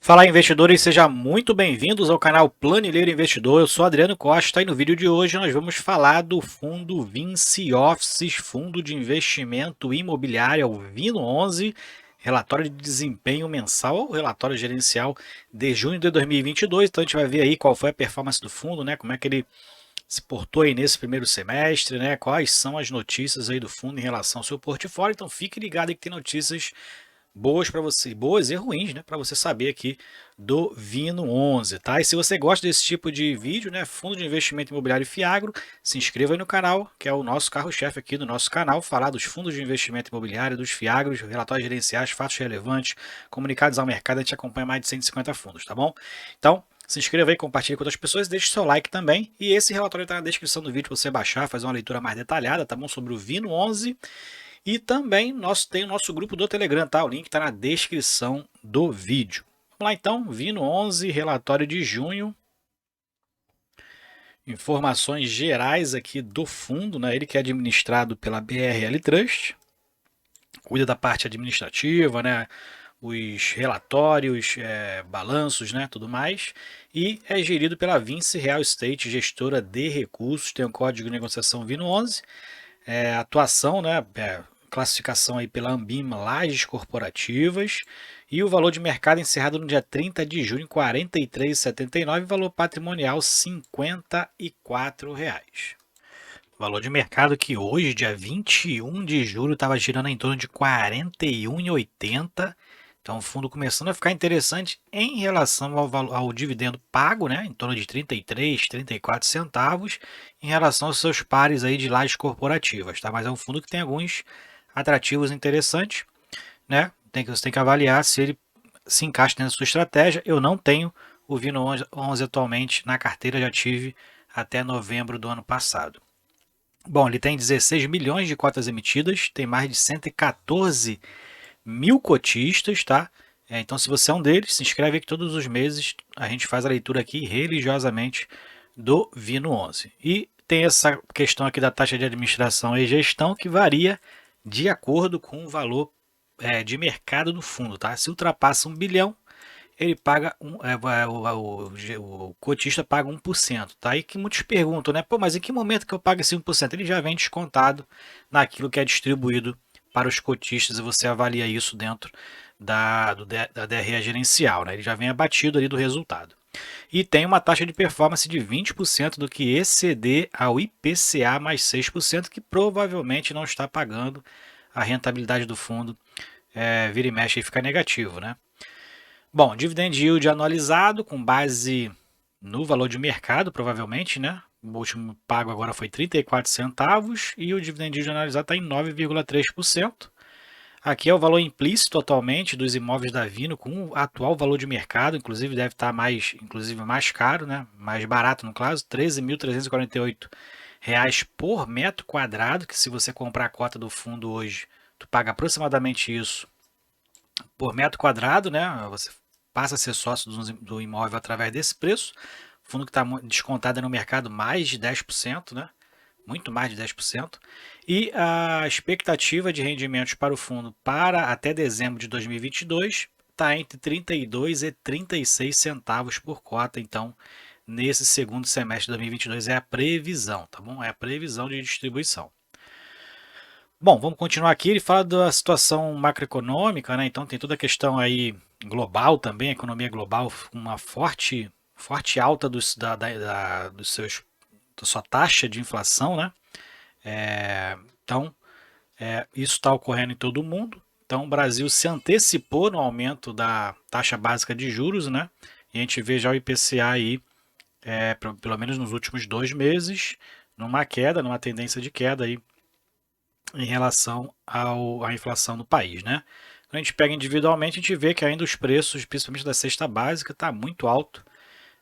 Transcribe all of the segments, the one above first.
Fala investidores, sejam muito bem-vindos ao canal Planilheiro Investidor. Eu sou Adriano Costa e no vídeo de hoje nós vamos falar do fundo Vinci Offices, fundo de investimento imobiliário, o VINO11, relatório de desempenho mensal, ou relatório gerencial de junho de 2022. Então a gente vai ver aí qual foi a performance do fundo, né? Como é que ele se portou aí nesse primeiro semestre, né? Quais são as notícias aí do fundo em relação ao seu portfólio. Então fique ligado aí que tem notícias boas para você, boas e ruins, né, para você saber aqui do Vino 11, tá? E se você gosta desse tipo de vídeo, né, fundo de investimento imobiliário Fiagro, se inscreva aí no canal, que é o nosso carro-chefe aqui do nosso canal, falar dos fundos de investimento imobiliário, dos Fiagros, relatórios gerenciais, fatos relevantes, comunicados ao mercado, a gente acompanha mais de 150 fundos, tá bom? Então, se inscreva aí, compartilhe com outras pessoas, deixe seu like também. E esse relatório está na descrição do vídeo para você baixar, fazer uma leitura mais detalhada, tá bom? Sobre o Vino 11. E também tem o nosso grupo do Telegram, tá? O link está na descrição do vídeo. Vamos lá então, Vino 11, relatório de junho. Informações gerais aqui do fundo, né? Ele que é administrado pela BRL Trust. Cuida da parte administrativa, né? Os relatórios, balanços, né? Tudo mais. E é gerido pela Vinci Real Estate, gestora de recursos. Tem o código de negociação Vino 11. Atuação, né? Classificação aí pela Ambima, lajes corporativas, e o valor de mercado encerrado no dia 30 de junho, R$ 43,79, valor patrimonial R$ 54. Valor de mercado que hoje, dia 21 de julho, estava girando em torno de R$ 41,80. Então o fundo começando a ficar interessante em relação ao dividendo pago, né, em torno de 33, 34 centavos, em relação aos seus pares aí de lajes corporativas, tá? Mas é um fundo que tem alguns atrativos interessantes, né? Você tem que avaliar se ele se encaixa dentro da sua estratégia. Eu não tenho o Vino 11 atualmente na carteira, já tive até novembro do ano passado. Bom, ele tem 16 milhões de cotas emitidas, tem mais de 114 mil cotistas, tá? Então, se você é um deles, se inscreve aqui todos os meses. A gente faz a leitura aqui religiosamente do Vino 11. E tem essa questão aqui da taxa de administração e gestão que varia de acordo com o valor de mercado do fundo, tá? Se ultrapassa 1 bilhão, ele paga o cotista paga 1%, tá? E que muitos perguntam, né? Pô, mas em que momento que eu pago esse 1%? Ele já vem descontado naquilo que é distribuído para os cotistas e você avalia isso dentro da DRE gerencial, né? Ele já vem abatido ali do resultado. E tem uma taxa de performance de 20% do que exceder ao IPCA mais 6%, que provavelmente não está pagando a rentabilidade do fundo, vira e mexe e fica negativo, né? Bom, dividend yield anualizado com base no valor de mercado, provavelmente, né? O último pago agora foi 34 centavos e o dividend yield anualizado está em 9,3%. Aqui é o valor implícito atualmente dos imóveis da Vino com o atual valor de mercado, inclusive deve estar mais caro, né? Mais barato no caso, R$ 13.348 por metro quadrado, que se você comprar a cota do fundo hoje, tu paga aproximadamente isso por metro quadrado, né? Você passa a ser sócio do imóvel através desse preço. O fundo que está descontado no mercado mais de 10%, né? Muito mais de 10%. E a expectativa de rendimentos para o fundo para até dezembro de 2022 está entre 32 e 36 centavos por cota. Então, nesse segundo semestre de 2022 é a previsão, tá bom? É a previsão de distribuição. Bom, vamos continuar aqui. Ele fala da situação macroeconômica, né? Então tem toda a questão aí global também, a economia global, uma forte alta da sua taxa de inflação, né? Então, isso está ocorrendo em todo o mundo. Então, o Brasil se antecipou no aumento da taxa básica de juros, né? E a gente vê já o IPCA aí, pelo menos nos últimos 2 meses, numa tendência de queda aí em relação à inflação do país, né? Quando a gente pega individualmente, a gente vê que ainda os preços, principalmente da cesta básica, está muito alto,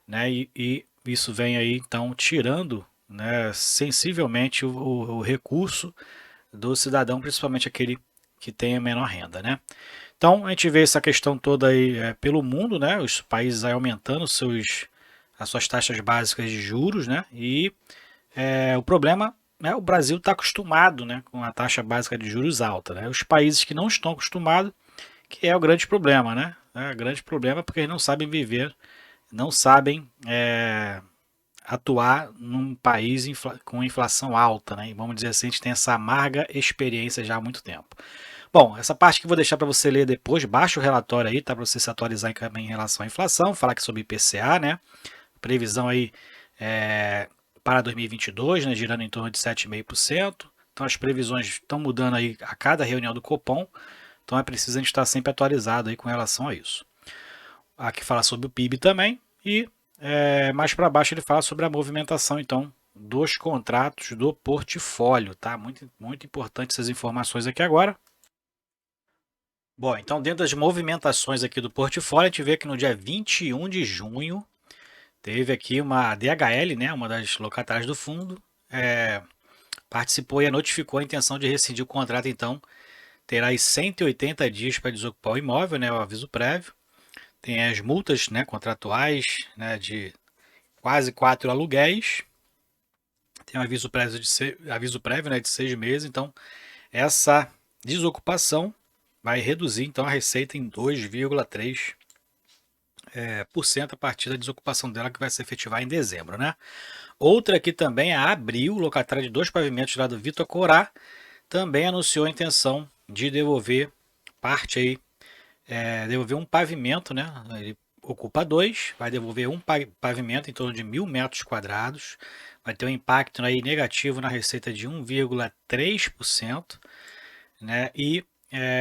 né? E isso vem aí então tirando, né, sensivelmente o recurso do cidadão, principalmente aquele que tem a menor renda, né? Então a gente vê essa questão toda aí pelo mundo, né? Os países aí aumentando as suas taxas básicas de juros, né? E o problema, né, o Brasil está acostumado, né, com a taxa básica de juros alta, né? Os países que não estão acostumados, que é o grande problema, né? né? Grande problema porque eles não sabem viver, não sabem atuar num país com inflação alta, né? E vamos dizer assim, a gente tem essa amarga experiência já há muito tempo. Bom, essa parte que eu vou deixar para você ler depois, baixa o relatório aí, tá? Para você se atualizar em relação à inflação, falar aqui sobre IPCA, né? Previsão aí para 2022, né? Girando em torno de 7,5%. Então as previsões estão mudando aí a cada reunião do Copom. Então é preciso a gente estar sempre atualizado aí com relação a isso. Aqui fala sobre o PIB também e mais para baixo ele fala sobre a movimentação então dos contratos do portfólio, tá? Muito, muito importante essas informações aqui agora. Bom, então dentro das movimentações aqui do portfólio, a gente vê que no dia 21 de junho teve aqui uma DHL, né, uma das locatárias do fundo, participou e notificou a intenção de rescindir o contrato, então terá aí 180 dias para desocupar o imóvel, né, o aviso prévio. Tem as multas, né, contratuais, né, de quase 4 aluguéis. Tem um aviso prévio, né, de 6 meses. Então, essa desocupação vai reduzir então a receita em 2,3% a partir da desocupação dela, que vai se efetivar em dezembro, né? Outra aqui também é a Abril, locatária de 2 pavimentos lá do Vitor Corá, também anunciou a intenção de devolver parte aí, devolver um pavimento, né? Ele ocupa 2, vai devolver um pavimento em torno de 1.000 metros quadrados, vai ter um impacto aí negativo na receita de 1,3%, né? E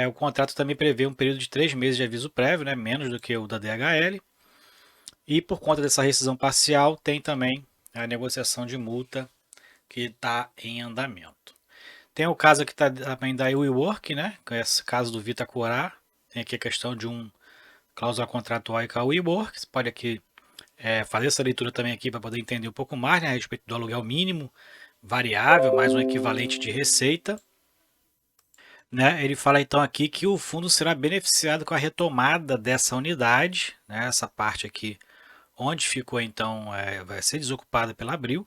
o contrato também prevê um período de 3 meses de aviso prévio, né? Menos do que o da DHL. E por conta dessa rescisão parcial, tem também a negociação de multa que está em andamento. Tem o caso aqui também da WeWork, né? Que é esse caso do Vitacurá. Tem aqui a questão de cláusula contratual com a WeWork. Você pode aqui fazer essa leitura também aqui para poder entender um pouco mais, né, a respeito do aluguel mínimo variável, mais um equivalente de receita. Né? Ele fala então aqui que o fundo será beneficiado com a retomada dessa unidade, né? Essa parte aqui onde ficou então vai ser desocupada pela Abril,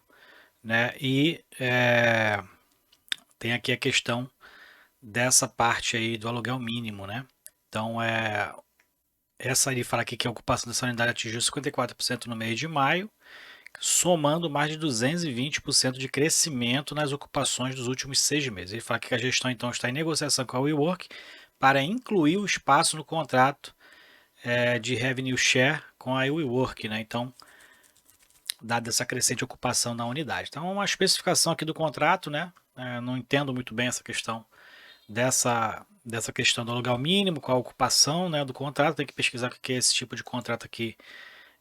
né? E tem aqui a questão dessa parte aí do aluguel mínimo, né? Então essa ele fala aqui que a ocupação dessa unidade atingiu 54% no mês de maio, somando mais de 220% de crescimento nas ocupações dos últimos 6 meses. Ele fala que a gestão então está em negociação com a WeWork para incluir o espaço no contrato de revenue share com a WeWork, né? Então, dada essa crescente ocupação na unidade. Então, uma especificação aqui do contrato, né? Não entendo muito bem essa questão dessa questão do aluguel mínimo, com a ocupação, né, do contrato. Tem que pesquisar o que é esse tipo de contrato aqui,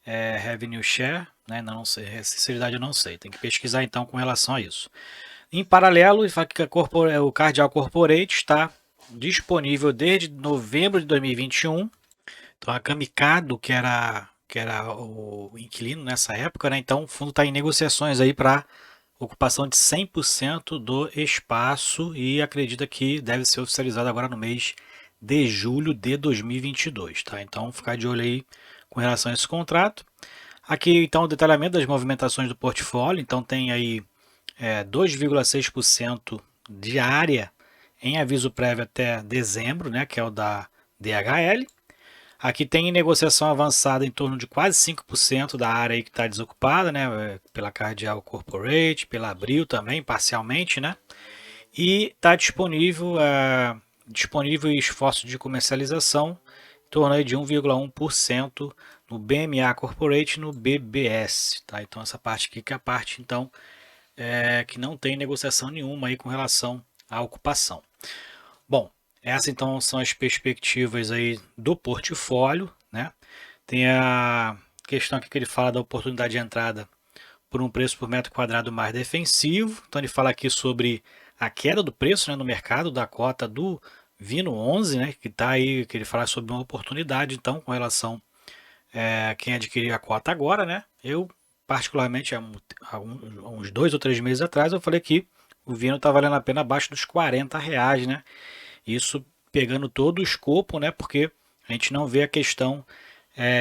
revenue share, né? Não sei, sinceridade eu não sei. Tem que pesquisar então com relação a isso. Em paralelo, ele fala que o Cardial Corporate está disponível desde novembro de 2021. Então a Kamikado, que era o inquilino nessa época, né? Então o fundo está em negociações aí para ocupação de 100% do espaço e acredita que deve ser oficializado agora no mês de julho de 2022, tá? Então ficar de olho aí com relação a esse contrato. Aqui então o detalhamento das movimentações do portfólio. Então tem aí 2,6% de área em aviso prévio até dezembro, né? Que é o da DHL. Aqui tem negociação avançada em torno de quase 5% da área aí que está desocupada, né? Pela Cardial Corporate, pela Abril também, parcialmente, né? E está disponível esforço de comercialização em torno aí de 1,1% no BMA Corporate e no BBS, tá? Então essa parte aqui que é a parte então que não tem negociação nenhuma aí com relação à ocupação. Bom, essas então são as perspectivas aí do portfólio, né? Tem a questão aqui que ele fala da oportunidade de entrada por um preço por metro quadrado mais defensivo. Então ele fala aqui sobre a queda do preço, né, no mercado da cota do Vino 11, né, que está aí, que ele fala sobre uma oportunidade então com relação a quem adquirir a cota agora, né? Eu particularmente há uns 2 ou 3 meses atrás eu falei que o Vino está valendo a pena abaixo dos R$ 40, né? Isso pegando todo o escopo, né? Porque a gente não vê a questão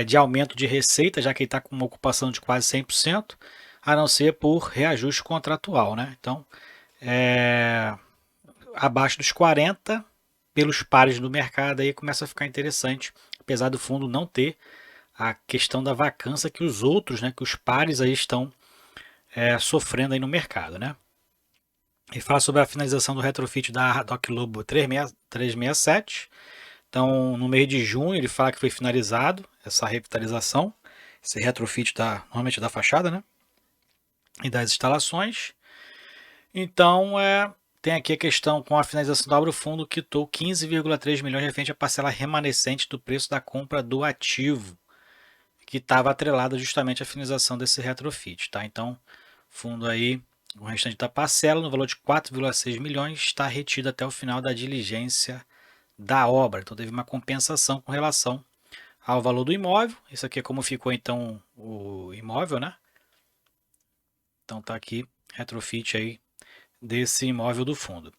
de aumento de receita, já que ele está com uma ocupação de quase 100%, a não ser por reajuste contratual, né? Então, abaixo dos 40, pelos pares do mercado, aí começa a ficar interessante, apesar do fundo não ter a questão da vacância que os outros, né, que os pares aí estão sofrendo aí no mercado, né? E fala sobre a finalização do retrofit da Doc Lobo 367. Então, no mês de junho, ele fala que foi finalizado essa revitalização, esse retrofit normalmente da fachada, né? E das instalações. Então, tem aqui a questão com a finalização da obra, o fundo quitou 15,3 milhões referente à parcela remanescente do preço da compra do ativo, que estava atrelada justamente à finalização desse retrofit, tá? Então, fundo aí, o restante da parcela, no valor de 4,6 milhões, está retido até o final da diligência da obra. Então, teve uma compensação com relação ao valor do imóvel. Isso aqui é como ficou, então, o imóvel, né? Então, tá aqui, retrofit aí desse imóvel do fundo.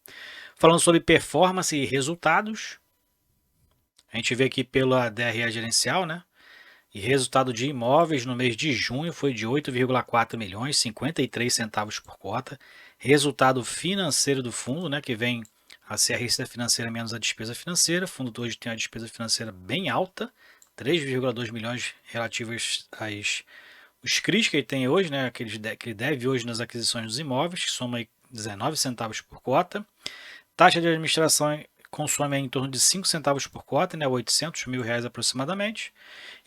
Falando sobre performance e resultados, a gente vê aqui pela DRE gerencial, né? E resultado de imóveis no mês de junho foi de 8,4 milhões, 53 centavos por cota. Resultado financeiro do fundo, né, que vem a ser a receita financeira menos a despesa financeira. O fundo hoje tem uma despesa financeira bem alta, 3,2 milhões relativos os CRIs que ele tem hoje, né, que ele deve hoje nas aquisições dos imóveis, que soma aí 19 centavos por cota. Taxa de administração consome em torno de 5 centavos por cota, né, 800 mil reais aproximadamente.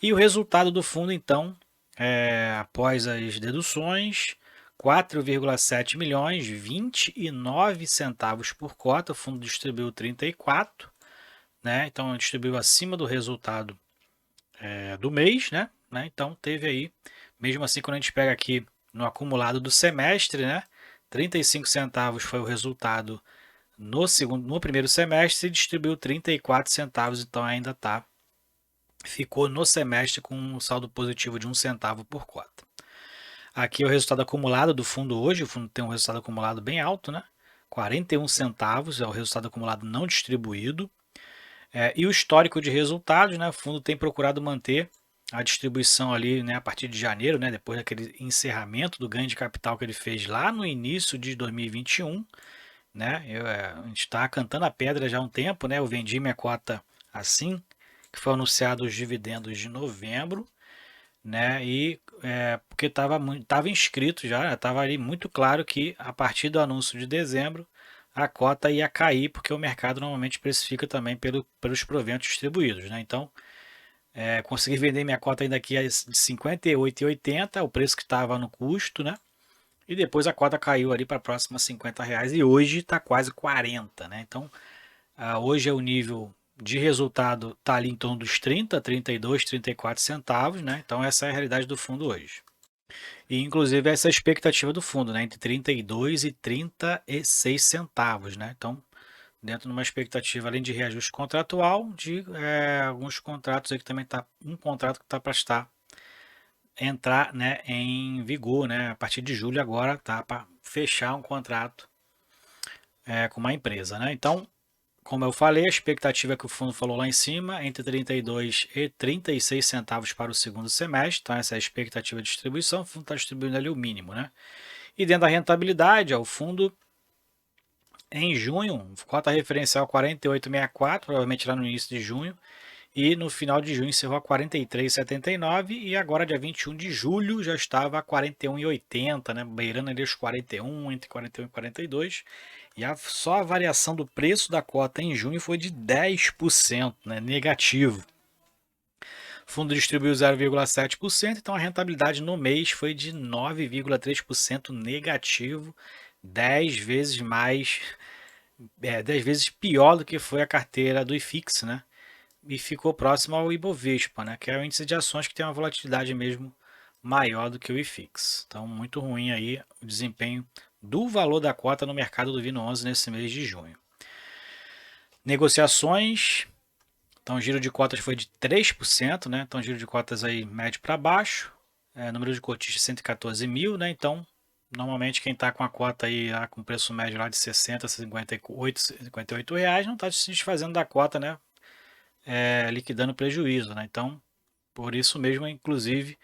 E o resultado do fundo, então, após as deduções, 4,7 milhões, 29 centavos por cota. O fundo distribuiu 34, né? Então distribuiu acima do resultado do mês, né? Então teve aí, mesmo assim, quando a gente pega aqui no acumulado do semestre, né? 35 centavos foi o resultado no primeiro semestre e distribuiu 34 centavos, então ainda ficou no semestre com um saldo positivo de 1 centavo por cota. Aqui é o resultado acumulado do fundo hoje, o fundo tem um resultado acumulado bem alto, né? 41 centavos é o resultado acumulado não distribuído. E o histórico de resultados, né? O fundo tem procurado manter a distribuição ali, né, a partir de janeiro, né, depois daquele encerramento do ganho de capital que ele fez lá no início de 2021, né? A gente está cantando a pedra já há um tempo, né? Eu vendi minha cota assim que foi anunciado os dividendos de novembro, né? E porque estava inscrito já, estava ali muito claro que a partir do anúncio de dezembro a cota ia cair, porque o mercado normalmente precifica também pelos proventos distribuídos, né? Então, consegui vender minha cota ainda aqui de R$ 58,80, o preço que estava no custo, né? E depois a cota caiu ali para próxima a R$ 50 e hoje está quase 40, né? Então, hoje é o nível de resultado está ali em torno dos 30, 32, 34 centavos, né? Então essa é a realidade do fundo hoje. E inclusive essa é a expectativa do fundo, né? Entre 32 e 36 centavos, né? Então, dentro de uma expectativa, além de reajuste contratual, de alguns contratos aí que também está, um contrato que está para entrar, né, em vigor, né? A partir de julho agora tá para fechar um contrato com uma empresa, né? Então, como eu falei, a expectativa é que o fundo falou lá em cima, entre 32 e 36 centavos para o segundo semestre. Então, essa é a expectativa de distribuição. O fundo está distribuindo ali o mínimo, né? E dentro da rentabilidade, o fundo em junho, cota referencial 48,64, provavelmente lá no início de junho. E no final de junho encerrou a 43,79 e agora dia 21 de julho já estava a 41,80, né? Beirando ali os 41, entre 41 e 42. E só a variação do preço da cota em junho foi de 10%, né? Negativo. O fundo distribuiu 0,7%, então a rentabilidade no mês foi de 9,3% negativo, 10 vezes mais, 10 vezes pior do que foi a carteira do IFIX, né? E ficou próximo ao Ibovespa, né, que é o índice de ações que tem uma volatilidade mesmo maior do que o IFIX. Então, muito ruim aí o desempenho do valor da cota no mercado do Vino 11 nesse mês de junho. Negociações, então o giro de cotas foi de 3%, né, então giro de cotas aí médio para baixo, número de cotistas 114 mil, né, então normalmente quem está com a cota aí com preço médio lá de 60 a 58 reais não está se desfazendo da cota, né, liquidando prejuízo, né? Então, por isso mesmo, inclusive,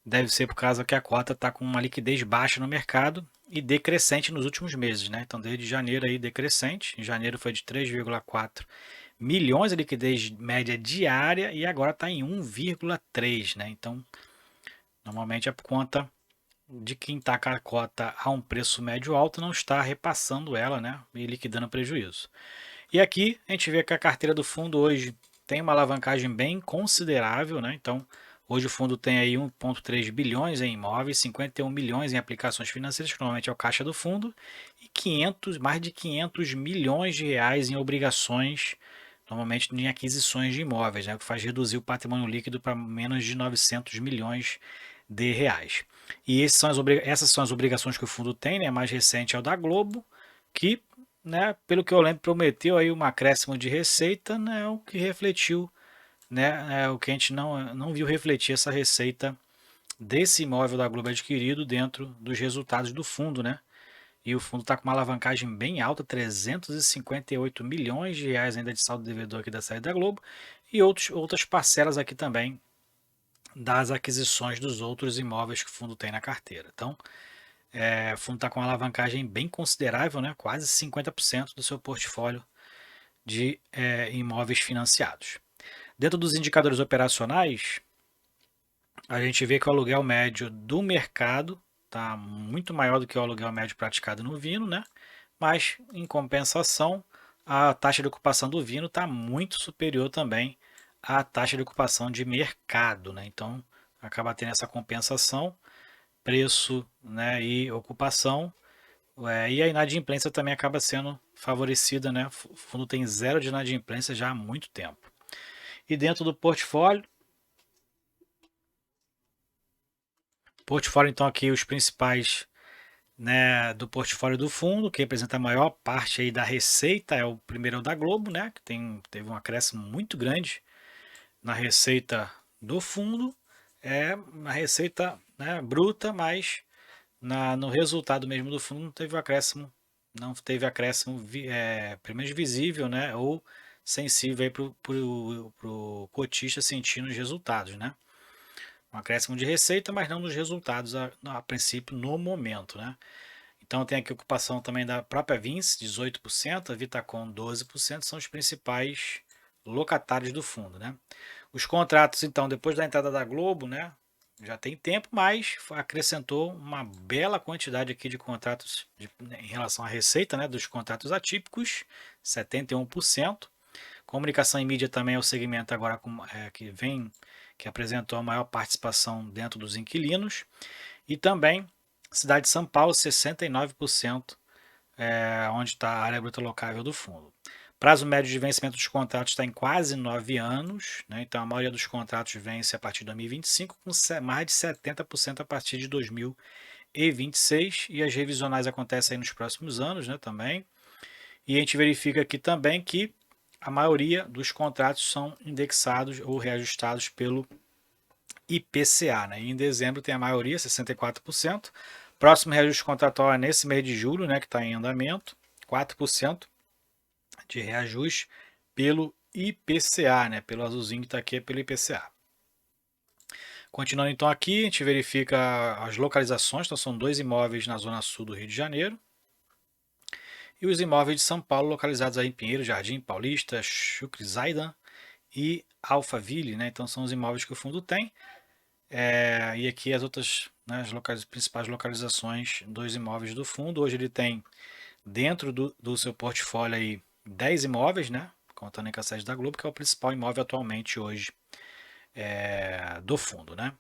deve ser por causa que a cota está com uma liquidez baixa no mercado e decrescente nos últimos meses, né? Então, desde janeiro aí decrescente. Em janeiro foi de 3,4 milhões de liquidez média diária e agora está em 1,3, né? Então, normalmente a conta de quem está com a cota a um preço médio alto não está repassando ela, né? E liquidando prejuízo. E aqui a gente vê que a carteira do fundo hoje tem uma alavancagem bem considerável, né? Então, hoje o fundo tem aí 1,3 bilhões em imóveis, 51 milhões em aplicações financeiras, que normalmente é o caixa do fundo, e mais de 500 milhões de reais em obrigações, normalmente em aquisições de imóveis, né? O que faz reduzir o patrimônio líquido para menos de 900 milhões de reais. E essas são as obrigações que o fundo tem, né? A mais recente é o da Globo, que, né, pelo que eu lembro, prometeu aí um acréscimo de receita, né, o que refletiu, né, o que a gente não viu refletir essa receita desse imóvel da Globo adquirido dentro dos resultados do fundo, né? E o fundo está com uma alavancagem bem alta, 358 milhões de reais ainda de saldo devedor aqui da saída da Globo, e outras parcelas aqui também das aquisições dos outros imóveis que o fundo tem na carteira. Então, o fundo está com uma alavancagem bem considerável, né? Quase 50% do seu portfólio de imóveis financiados. Dentro dos indicadores operacionais, a gente vê que o aluguel médio do mercado está muito maior do que o aluguel médio praticado no Vino, né? Mas, em compensação, a taxa de ocupação do Vino está muito superior também à taxa de ocupação de mercado, né? Então, acaba tendo essa compensação, preço, né, e ocupação. E a inadimplência também acaba sendo favorecida, né? O fundo tem zero de inadimplência já há muito tempo. E dentro do portfólio, então aqui os principais, né, do portfólio do fundo, que representa a maior parte aí da receita, o primeiro é o da Globo, né, que teve um acréscimo muito grande na receita do fundo, na receita, né, bruta, mas no resultado mesmo do fundo não teve acréscimo pelo menos visível, né, ou sensível para o cotista sentir nos resultados, né? Um acréscimo de receita, mas não nos resultados a princípio no momento, né? Então tem aqui a ocupação também da própria Vinci, 18%, a Vitacom 12%, são os principais locatários do fundo, né? Os contratos, então, depois da entrada da Globo, né, já tem tempo, mas acrescentou uma bela quantidade aqui de contratos em relação à receita, né, dos contratos atípicos, 71%. Comunicação e mídia também é o segmento agora que apresentou a maior participação dentro dos inquilinos. E também cidade de São Paulo, 69%, onde está a área bruta locável do fundo. Prazo médio de vencimento dos contratos está em quase 9 anos, né? Então a maioria dos contratos vence a partir de 2025, com mais de 70% a partir de 2026, e as revisionais acontecem aí nos próximos anos, né, também. E a gente verifica aqui também que a maioria dos contratos são indexados ou reajustados pelo IPCA, né? E em dezembro tem a maioria, 64%. Próximo reajuste contratual é nesse mês de julho, né, que está em andamento, 4% de reajuste pelo IPCA, né? Pelo azulzinho que está aqui é pelo IPCA. Continuando então aqui, a gente verifica as localizações, então são 2 imóveis na zona sul do Rio de Janeiro. E os imóveis de São Paulo localizados aí em Pinheiro, Jardim Paulista, Chucre Zaidan e Alphaville, né? Então são os imóveis que o fundo tem. E aqui as outras, né, as principais localizações dos imóveis do fundo. Hoje ele tem dentro do seu portfólio aí 10 imóveis, né? Contando com a sede da Globo, que é o principal imóvel atualmente hoje do fundo, né?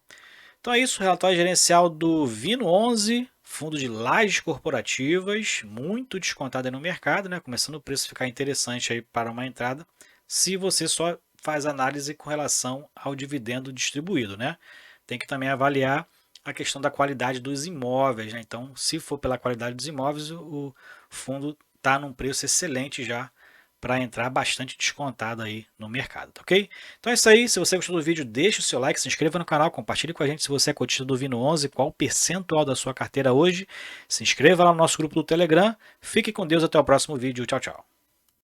Então é isso, relatório gerencial do Vino 11, fundo de lajes corporativas, muito descontado aí no mercado, né? Começando o preço a ficar interessante aí para uma entrada, se você só faz análise com relação ao dividendo distribuído, né? Tem que também avaliar a questão da qualidade dos imóveis, né? Então, se for pela qualidade dos imóveis, o fundo está num preço excelente já para entrar bastante descontado aí no mercado, tá ok? Então é isso aí, se você gostou do vídeo, deixa o seu like, se inscreva no canal, compartilhe com a gente se você é cotista do Vino 11, qual o percentual da sua carteira hoje, se inscreva lá no nosso grupo do Telegram, fique com Deus, até o próximo vídeo, tchau, tchau.